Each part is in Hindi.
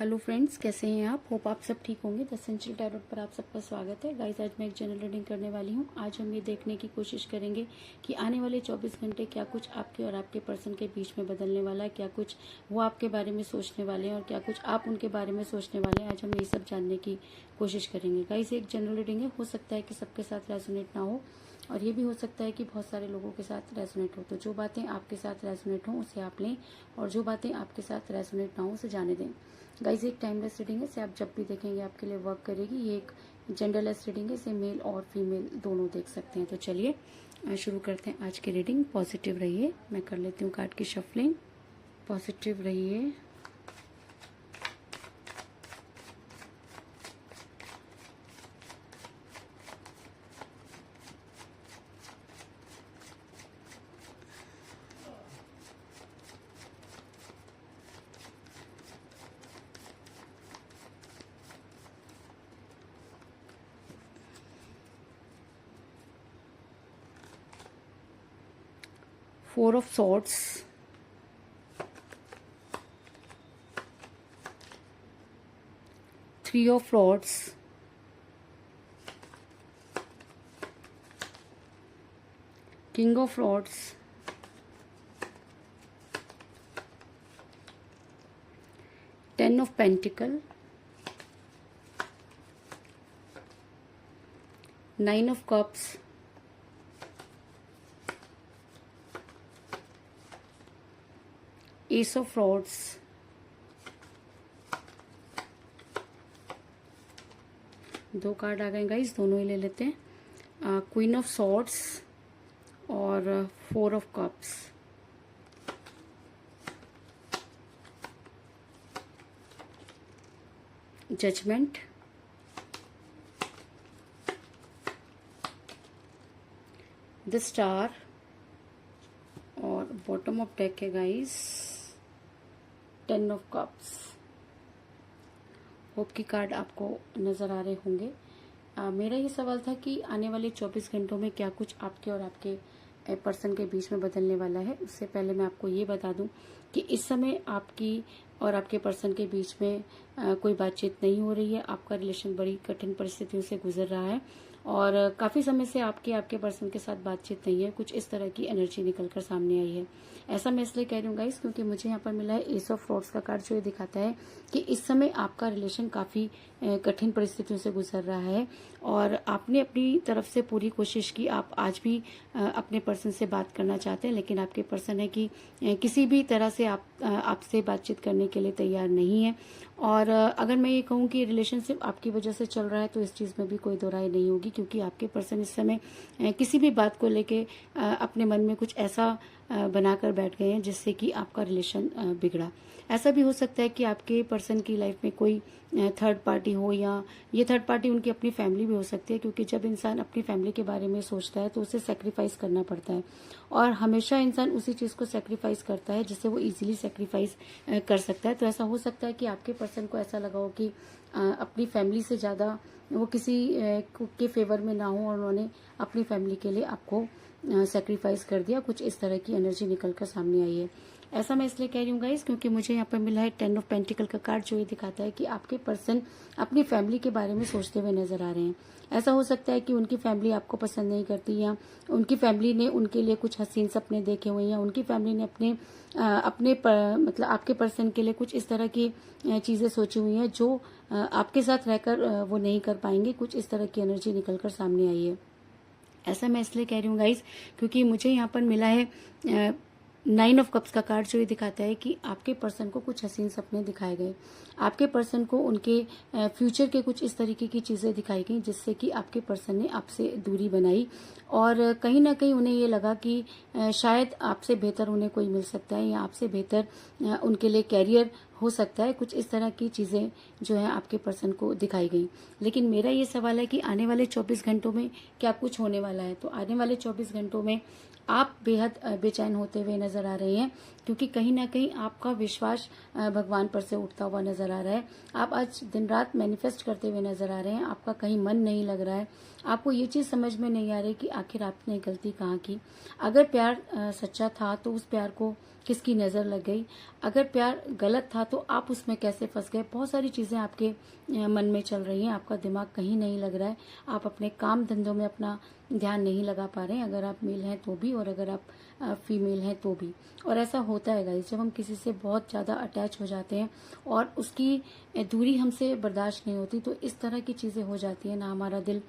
हेलो फ्रेंड्स, कैसे हैं आप? होप आप सब ठीक होंगे। द एसेंशियल टैरोट पर आप सबका स्वागत है। गाइस, आज मैं एक जनरल रीडिंग करने वाली हूं। आज हम ये देखने की कोशिश करेंगे कि आने वाले 24 घंटे क्या कुछ आपके और आपके पर्सन के बीच में बदलने वाला है, क्या कुछ वो आपके बारे में सोचने वाले हैं और क्या कुछ आप उनके बारे में सोचने वाले हैं। आज हम ये सब जानने की कोशिश करेंगे। गाइस, एक जनरल रीडिंग है, हो सकता है कि सबके साथ रेजोनेट ना हो और ये भी हो सकता है कि बहुत सारे लोगों के साथ रेजोनेट हो। तो जो बातें आपके साथ रेजोनेट हों उसे आप लें और जो बातें आपके साथ रेजोनेट ना हो उसे जाने दें। गाइज, एक टाइमलेस रीडिंग है, इसे आप जब भी देखेंगे आपके लिए वर्क करेगी। ये एक जेंडरलेस रीडिंग है, इसे मेल और फीमेल दोनों देख सकते हैं। तो चलिए शुरू करते हैं आज की रीडिंग। पॉजिटिव रहिए। मैं कर लेती हूँ कार्ड की शफलिंग। पॉजिटिव रहिए। Four of Swords, Three of Swords, King of Swords, Ten of Pentacles, Nine of Cups, Ace of Swords, दो कार्ड आ गए गाइस, दोनों ही ले लेते हैं। क्वीन ऑफ सॉर्ड्स और four of cups. Judgement, the star और बॉटम ऑफ डेक है guys ten of cups. Hope की कार्ड आपको नजर आ रहे होंगे। मेरा ये सवाल था कि आने वाले 24 घंटों में क्या कुछ आपके और आपके पर्सन के बीच में बदलने वाला है। उससे पहले मैं आपको ये बता दूं कि इस समय आपकी और आपके पर्सन के बीच में कोई बातचीत नहीं हो रही है। आपका रिलेशन बड़ी कठिन परिस्थितियों से गुजर रहा है और काफी समय से आपके पर्सन के साथ बातचीत नहीं है। कुछ इस तरह की एनर्जी निकलकर सामने आई है। ऐसा मैं इसलिए कह रही हूँ गाइस क्योंकि मुझे यहाँ पर मिला है एस ऑफ सॉर्ड्स का कार्ड, जो ये दिखाता है कि इस समय आपका रिलेशन काफी कठिन परिस्थितियों से गुजर रहा है और आपने अपनी तरफ से पूरी कोशिश की। आप आज भी अपने पर्सन से बात करना चाहते हैं, लेकिन आपके पर्सन है कि किसी भी तरह से आपसे बातचीत करने के लिए तैयार नहीं है। और अगर मैं ये कहूँ कि रिलेशनशिप आपकी वजह से चल रहा है तो इस चीज़ में भी कोई दो राय नहीं होगी, क्योंकि आपके पर्सन इस समय किसी भी बात को लेके अपने मन में कुछ ऐसा बनाकर बैठ गए हैं जिससे कि आपका रिलेशन बिगड़ा। ऐसा भी हो सकता है कि आपके पर्सन की लाइफ में कोई थर्ड पार्टी हो, या ये थर्ड पार्टी उनकी अपनी फैमिली भी हो सकती है, क्योंकि जब इंसान अपनी फैमिली के बारे में सोचता है तो उसे सेक्रीफाइस करना पड़ता है और हमेशा इंसान उसी चीज़ को सेक्रीफाइस करता है जिससे वो इजीली सेक्रीफाइस कर सकता है। तो ऐसा हो सकता है कि आपके पर्सन को ऐसा लगा हो कि अपनी फैमिली से ज़्यादा वो किसी के फेवर में ना हो और उन्होंने अपनी फैमिली के लिए आपको सेक्रीफाइस कर दिया। कुछ इस तरह की एनर्जी निकलकर सामने आई है। ऐसा मैं इसलिए कह रही हूँ गाइस क्योंकि मुझे यहाँ पर मिला है टेन ऑफ पेंटिकल का कार्ड, जो ये दिखाता है कि आपके पर्सन अपनी फैमिली के बारे में सोचते हुए नजर आ रहे हैं। ऐसा हो सकता है कि उनकी फैमिली आपको पसंद नहीं करती, या उनकी फैमिली ने उनके लिए कुछ हसीन सपने देखे हुए हैं, या उनकी फैमिली ने मतलब आपके पर्सन के लिए कुछ इस तरह की चीजें सोची हुई हैं जो आपके साथ रहकर वो नहीं कर पाएंगे। कुछ इस तरह की एनर्जी निकलकर सामने आई है। ऐसा मैं इसलिए कह रही हूँ गाइस क्योंकि मुझे यहाँ पर मिला है नाइन ऑफ कप्स का कार्ड, जो ये दिखाता है कि आपके पर्सन को कुछ हसीन सपने दिखाए गए। आपके पर्सन को उनके फ्यूचर के कुछ इस तरीके की चीजें दिखाई गई जिससे कि आपके पर्सन ने आपसे दूरी बनाई और कहीं ना कहीं उन्हें ये लगा कि शायद आपसे बेहतर उन्हें कोई मिल सकता है, या आपसे बेहतर उनके लिए कैरियर हो सकता है। कुछ इस तरह की चीजें जो है आपके पर्सन को दिखाई गई। लेकिन मेरा ये सवाल है कि आने वाले 24 घंटों में क्या कुछ होने वाला है। तो आने वाले 24 घंटों में आप बेहद बेचैन होते हुए नजर आ रहे हैं, क्योंकि कहीं ना कहीं आपका विश्वास भगवान पर से उठता हुआ नजर आ रहा है। आप आज दिन रात मैनिफेस्ट करते हुए नजर आ रहे हैं। आपका कहीं मन नहीं लग रहा है। आपको ये चीज समझ में नहीं आ रही कि आखिर आपने गलती कहाँ की। अगर प्यार सच्चा था तो उस प्यार को किसकी नजर लग गई। अगर प्यार गलत था तो आप उसमें कैसे फंस गए। बहुत सारी चीजें आपके मन में चल रही हैं। आपका दिमाग कहीं नहीं लग रहा है। आप अपने काम धंधों में अपना ध्यान नहीं लगा पा रहे हैं, अगर आप मेल हैं तो भी और अगर आप फीमेल हैं तो भी। और ऐसा होता है गाइस, जब हम किसी से बहुत ज़्यादा अटैच हो जाते हैं और उसकी दूरी हमसे बर्दाश्त नहीं होती, तो इस तरह की चीज़ें हो जाती है। ना हमारा दिल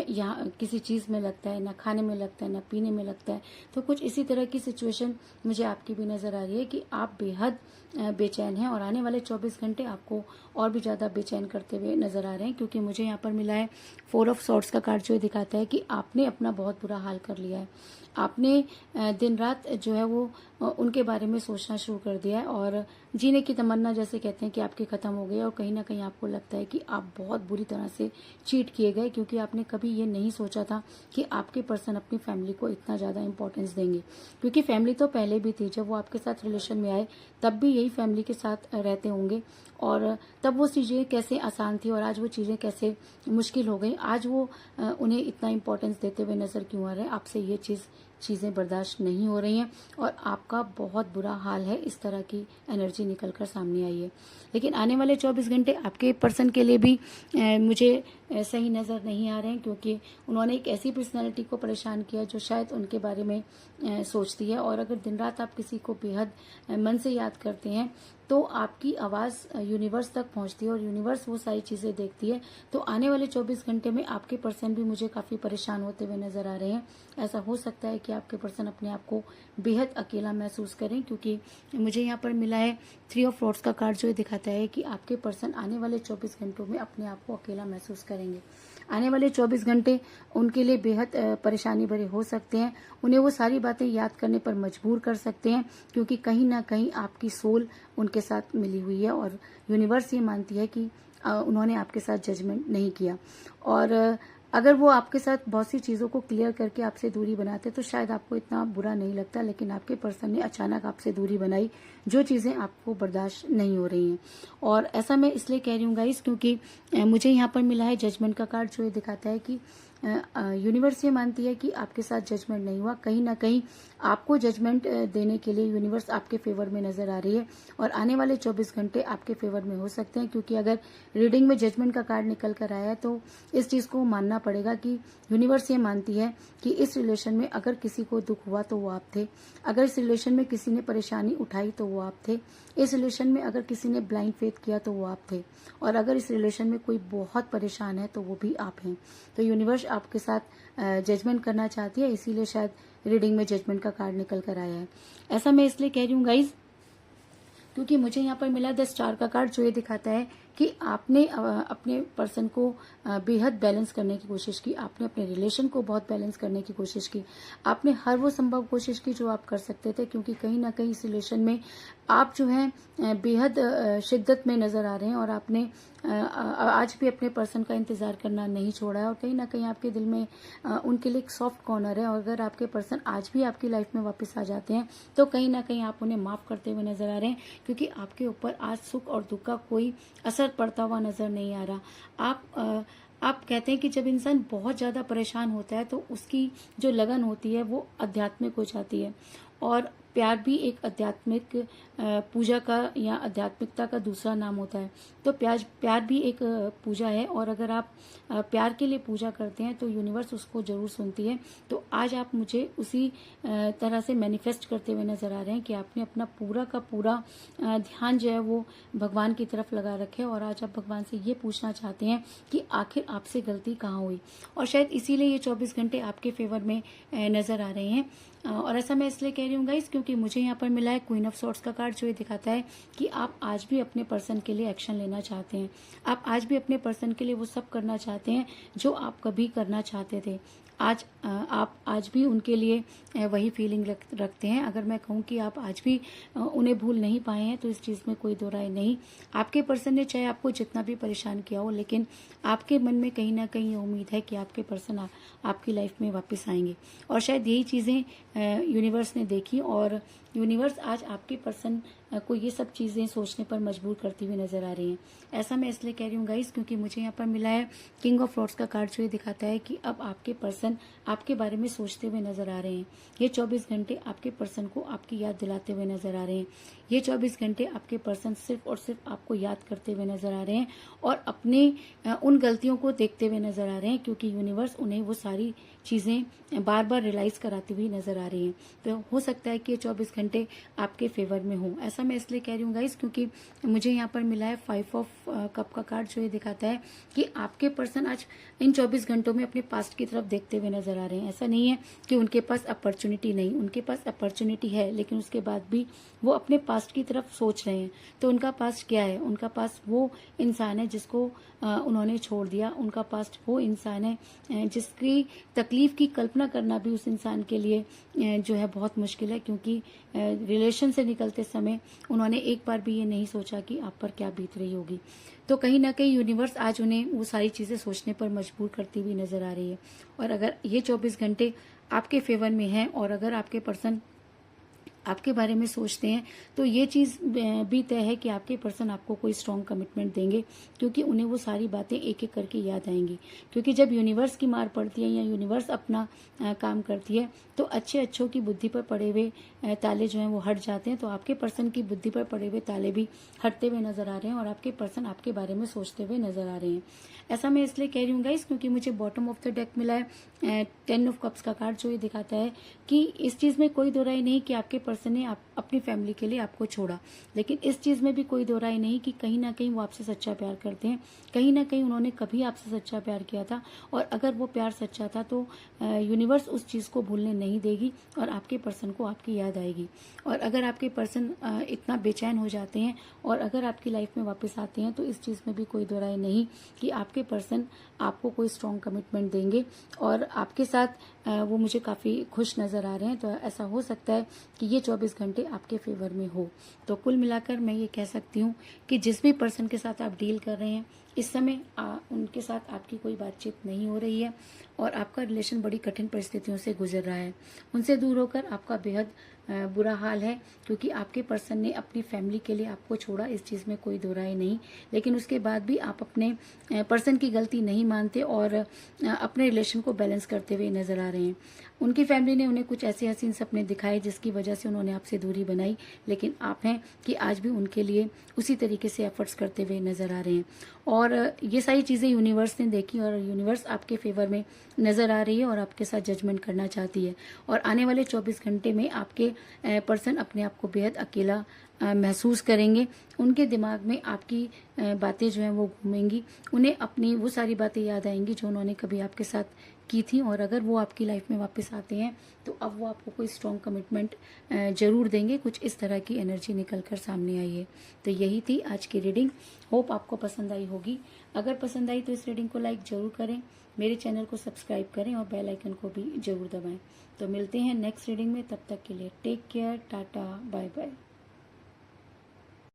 यहाँ किसी चीज़ में लगता है, ना खाने में लगता है, ना पीने में लगता है। तो कुछ इसी तरह की सिचुएशन मुझे आपकी भी नज़र आ रही है कि आप बेहद बेचैन हैं और आने वाले 24 घंटे आपको और भी ज़्यादा बेचैन करते हुए नज़र आ रहे हैं, क्योंकि मुझे यहाँ पर मिला है 4 ऑफ सॉर्ड्स का कार्ड, जो दिखाता है कि आपने अपना बहुत बुरा हाल कर लिया है। आपने दिन रात जो है वो उनके बारे में सोचना शुरू कर दिया है और जीने की तमन्ना, जैसे कहते हैं कि आपकी ख़त्म हो गई है। और कहीं ना कहीं आपको लगता है कि आप बहुत बुरी तरह से चीट किए गए, क्योंकि आपने कभी ये नहीं सोचा था कि आपके पर्सन अपनी फैमिली को इतना ज़्यादा इंपॉर्टेंस देंगे। क्योंकि फैमिली तो पहले भी थी, जब वो आपके साथ रिलेशन में आए तब भी यही फैमिली के साथ रहते होंगे, और तब वो चीज़ें कैसे आसान थी और आज वो चीज़ें कैसे मुश्किल हो गई। आज वो उन्हें इतना इंपॉर्टेंस देते हुए नज़र क्यों आ रहे हैं। आपसे ये चीज़ें बर्दाश्त नहीं हो रही हैं और आपका बहुत बुरा हाल है। इस तरह की एनर्जी निकलकर सामने आई है। लेकिन आने वाले 24 घंटे आपके पर्सन के लिए भी मुझे सही नज़र नहीं आ रहे हैं, क्योंकि उन्होंने एक ऐसी पर्सनालिटी को परेशान किया जो शायद उनके बारे में सोचती है। और अगर दिन रात आप किसी को बेहद मन से याद करते हैं तो आपकी आवाज़ यूनिवर्स तक पहुंचती है और यूनिवर्स वो सारी चीज़ें देखती है। तो आने वाले 24 घंटे में आपके पर्सन भी मुझे काफ़ी परेशान होते हुए नज़र आ रहे हैं। ऐसा हो सकता है कि आपके पर्सन अपने आप को बेहद अकेला महसूस करें, क्योंकि मुझे यहाँ पर मिला है 3 ऑफ सॉर्ड्स का कार्ड, जो दिखाता है कि आपके पर्सन आने वाले 24 घंटों में अपने आप को अकेला महसूस करेंगे। आने वाले 24 घंटे उनके लिए बेहद परेशानी भरे हो सकते हैं। उन्हें वो सारी बातें याद करने पर मजबूर कर सकते हैं, क्योंकि कहीं ना कहीं आपकी सोल उनके साथ मिली हुई है और यूनिवर्स ये मानती है कि उन्होंने आपके साथ जजमेंट नहीं किया। और अगर वो आपके साथ बहुत सी चीज़ों को क्लियर करके आपसे दूरी बनाते तो शायद आपको इतना बुरा नहीं लगता, लेकिन आपके पर्सन ने अचानक आपसे दूरी बनाई, जो चीज़ें आपको बर्दाश्त नहीं हो रही हैं। और ऐसा मैं इसलिए कह रही हूँ गाइस, क्योंकि मुझे यहाँ पर मिला है जजमेंट का कार्ड, जो ये दिखाता है कि यूनिवर्स ये मानती है कि आपके साथ जजमेंट नहीं हुआ। कहीं ना कहीं आपको जजमेंट देने के लिए यूनिवर्स आपके फेवर में नजर आ रही है और आने वाले 24 घंटे आपके फेवर में हो सकते हैं, क्योंकि अगर रीडिंग में जजमेंट का कार्ड निकल कर आया है तो इस चीज़ को मानना पड़ेगा कि यूनिवर्स ये मानती है कि इस रिलेशन में अगर किसी को दुख हुआ तो वो आप थे, अगर इस रिलेशन में किसी ने परेशानी उठाई तो वो आप थे, इस रिलेशन में अगर किसी ने ब्लाइंड फेथ किया तो वो आप थे, और अगर इस रिलेशन में कोई बहुत परेशान है तो वो भी आप हैं। तो यूनिवर्स आपके साथ जजमेंट करना चाहती है, इसीलिए शायद रीडिंग में जजमेंट का कार्ड निकल कर आया है। ऐसा मैं इसलिए कह रही हूँ गाइज, क्योंकि मुझे यहाँ पर मिला 10 स्टार का कार्ड, जो ये दिखाता है कि आपने अपने पर्सन को बेहद बैलेंस करने की कोशिश की। आपने अपने रिलेशन को बहुत बैलेंस करने की कोशिश की। आपने हर वो संभव कोशिश की जो आप कर सकते थे, क्योंकि कहीं ना कहीं इस रिलेशन में आप जो हैं बेहद शिद्दत में नज़र आ रहे हैं और आपने आज भी अपने पर्सन का इंतज़ार करना नहीं छोड़ा है। और कहीं ना कहीं आपके दिल में उनके लिए एक सॉफ्ट कॉर्नर है। और अगर आपके पर्सन आज भी आपकी लाइफ में वापस आ जाते हैं तो कहीं ना कहीं आप उन्हें माफ़ करते हुए नज़र आ रहे हैं, क्योंकि आपके ऊपर आज सुख और दुख का कोई असर पड़ता हुआ नज़र नहीं आ रहा। आप कहते हैं कि जब इंसान बहुत ज़्यादा परेशान होता है तो उसकी जो लगन होती है वो आध्यात्मिक हो जाती है, और प्यार भी एक आध्यात्मिक पूजा का या आध्यात्मिकता का दूसरा नाम होता है। तो प्यार भी एक पूजा है, और अगर आप प्यार के लिए पूजा करते हैं तो यूनिवर्स उसको जरूर सुनती है। तो आज आप मुझे उसी तरह से मैनिफेस्ट करते हुए नजर आ रहे हैं कि आपने अपना पूरा का पूरा ध्यान जो है वो भगवान की तरफ लगा रखे, और आज आप भगवान से ये पूछना चाहते हैं कि आखिर आपसे गलती कहाँ हुई। और शायद इसीलिए ये 24 घंटे आपके फेवर में नजर आ रहे हैं। और ऐसा मैं इसलिए कह रही हूँ गाइस, क्योंकि क्योंकि मुझे यहाँ पर मिला है क्वीन ऑफ सॉर्ड्स का कार्ड, जो ये दिखाता है कि आप आज भी अपने पर्सन के लिए एक्शन लेना चाहते हैं। आप आज भी अपने पर्सन के लिए वो सब करना चाहते हैं जो आप कभी करना चाहते थे। आप आज भी उनके लिए वही फीलिंग रखते हैं। अगर मैं कहूँ कि आप आज भी उन्हें भूल नहीं पाए हैं तो इस चीज़ में कोई दो राय नहीं। आपके पर्सन ने चाहे आपको जितना भी परेशान किया हो, लेकिन आपके मन में कहीं ना कहीं ये उम्मीद है कि आपके पर्सन आपकी लाइफ में वापस आएंगे। और शायद यही चीज़ें यूनिवर्स ने देखी और यूनिवर्स आज आपके पर्सन को ये सब चीज़ें सोचने पर मजबूर करती हुई नजर आ रही हैं। ऐसा मैं इसलिए कह रही हूँ गाइस, क्योंकि मुझे यहाँ पर मिला है किंग ऑफ रॉड्स का कार्ड, जो ये दिखाता है कि अब आपके पर्सन आपके बारे में सोचते हुए नजर आ रहे हैं। ये 24 घंटे आपके पर्सन को आपकी याद दिलाते हुए नजर आ रहे हैं। ये 24 घंटे आपके पर्सन सिर्फ और सिर्फ आपको याद करते हुए नजर आ रहे हैं और अपने उन गलतियों को देखते हुए नजर आ रहे हैं, क्योंकि यूनिवर्स उन्हें वो सारी चीज़ें बार बार रियलाइज कराती हुई नजर आ रही हैं। तो हो सकता है कि ये 24 घंटे आपके फेवर में हो। ऐसा मैं इसलिए कह रही हूँ गाइस, क्योंकि मुझे यहाँ पर मिला है 5 ऑफ कप का कार्ड, जो ये दिखाता है कि आपके पर्सन आज इन 24 घंटों में अपने पास्ट की तरफ देखते हुए नजर आ रहे हैं। ऐसा नहीं है कि उनके पास अपॉर्चुनिटी नहीं, उनके पास अपॉर्चुनिटी है, लेकिन उसके बाद भी वो अपने पास्ट की तरफ सोच रहे हैं। तो उनका पास्ट क्या है? उनका पास्ट वो इंसान है जिसको उन्होंने छोड़ दिया। उनका पास्ट वो इंसान है जिसकी तकलीफ की कल्पना करना भी उस इंसान के लिए जो है बहुत मुश्किल है, क्योंकि रिलेशन से निकलते समय उन्होंने एक बार भी ये नहीं सोचा कि आप पर क्या बीत रही होगी। तो कहीं ना कहीं यूनिवर्स आज उन्हें वो सारी चीज़ें सोचने पर मजबूर करती हुई नजर आ रही है। और अगर ये 24 घंटे आपके फेवर में हैं और अगर आपके पर्सन आपके बारे में सोचते हैं तो ये चीज़ भी तय है कि आपके पर्सन आपको कोई स्ट्रॉन्ग कमिटमेंट देंगे, क्योंकि उन्हें वो सारी बातें एक एक करके याद आएंगी। क्योंकि जब यूनिवर्स की मार पड़ती है या यूनिवर्स अपना काम करती है तो अच्छों की बुद्धि पर पड़े हुए ताले जो हैं वो हट जाते हैं। तो आपके पर्सन की बुद्धि पर पड़े हुए ताले भी हटते हुए नजर आ रहे हैं और आपके पर्सन आपके बारे में सोचते हुए नजर आ रहे हैं। ऐसा मैं इसलिए कह रही हूँ गाइस, क्योंकि मुझे बॉटम ऑफ द डेक मिला है 10 ऑफ कप्स का कार्ड, जो ये दिखाता है कि इस चीज़ में कोई दो राय नहीं कि आपके पर्सन ने अपनी फैमिली के लिए आपको छोड़ा, लेकिन इस चीज़ में भी कोई दो राय नहीं कि कहीं ना कहीं वो आपसे सच्चा प्यार करते हैं। कहीं ना कहीं उन्होंने कभी आपसे सच्चा प्यार किया था और अगर वो प्यार सच्चा था तो यूनिवर्स उस चीज़ को भूलने नहीं देगी और आपके पर्सन को आपकी याद आएगी। और अगर आपके पर्सन इतना बेचैन हो जाते हैं और अगर आपकी लाइफ में वापस आते हैं तो इस चीज़ में भी कोई दो राय नहीं कि आपके पर्सन आपको कोई स्ट्रॉन्ग कमिटमेंट देंगे और आपके साथ वो मुझे काफ़ी खुश नज़र आ रहे हैं। तो ऐसा हो सकता है कि ये 24 घंटे आपके फेवर में हो। तो कुल मिलाकर मैं ये कह सकती हूँ कि जिस भी पर्सन के साथ आप डील कर रहे हैं इस समय उनके साथ आपकी कोई बातचीत नहीं हो रही है और आपका रिलेशन बड़ी कठिन परिस्थितियों से गुजर रहा है। उनसे दूर होकर आपका बेहद बुरा हाल है, क्योंकि आपके पर्सन ने अपनी फैमिली के लिए आपको छोड़ा, इस चीज़ में कोई दो राय नहीं। लेकिन उसके बाद भी आप अपने पर्सन की गलती नहीं मानते और अपने रिलेशन को बैलेंस करते हुए नजर आ रहे हैं। उनकी फैमिली ने उन्हें कुछ ऐसे हसीन सपने दिखाए जिसकी वजह से उन्होंने आपसे दूरी बनाई, लेकिन आप हैं कि आज भी उनके लिए उसी तरीके से एफर्ट्स करते हुए नजर आ रहे हैं। और ये सारी चीज़ें यूनिवर्स ने देखी और यूनिवर्स आपके फेवर में नजर आ रही है और आपके साथ जजमेंट करना चाहती है। और आने वाले 24 घंटे में आपके पर्सन अपने आप को बेहद अकेला महसूस करेंगे। उनके दिमाग में आपकी बातें जो हैं वो घूमेंगी, उन्हें अपनी वो सारी बातें याद आएंगी जो उन्होंने कभी आपके साथ की थी। और अगर वो आपकी लाइफ में वापस आते हैं तो अब वो आपको कोई स्ट्रॉन्ग कमिटमेंट जरूर देंगे। कुछ इस तरह की एनर्जी निकल कर सामने आई है। तो यही थी आज की रीडिंग। होप आपको पसंद आई होगी। अगर पसंद आई तो इस रीडिंग को लाइक जरूर करें, मेरे चैनल को सब्सक्राइब करें और बेल आइकन को भी जरूर दबाएं। तो मिलते हैं नेक्स्ट रीडिंग में, तब तक के लिए take care, tata, bye bye.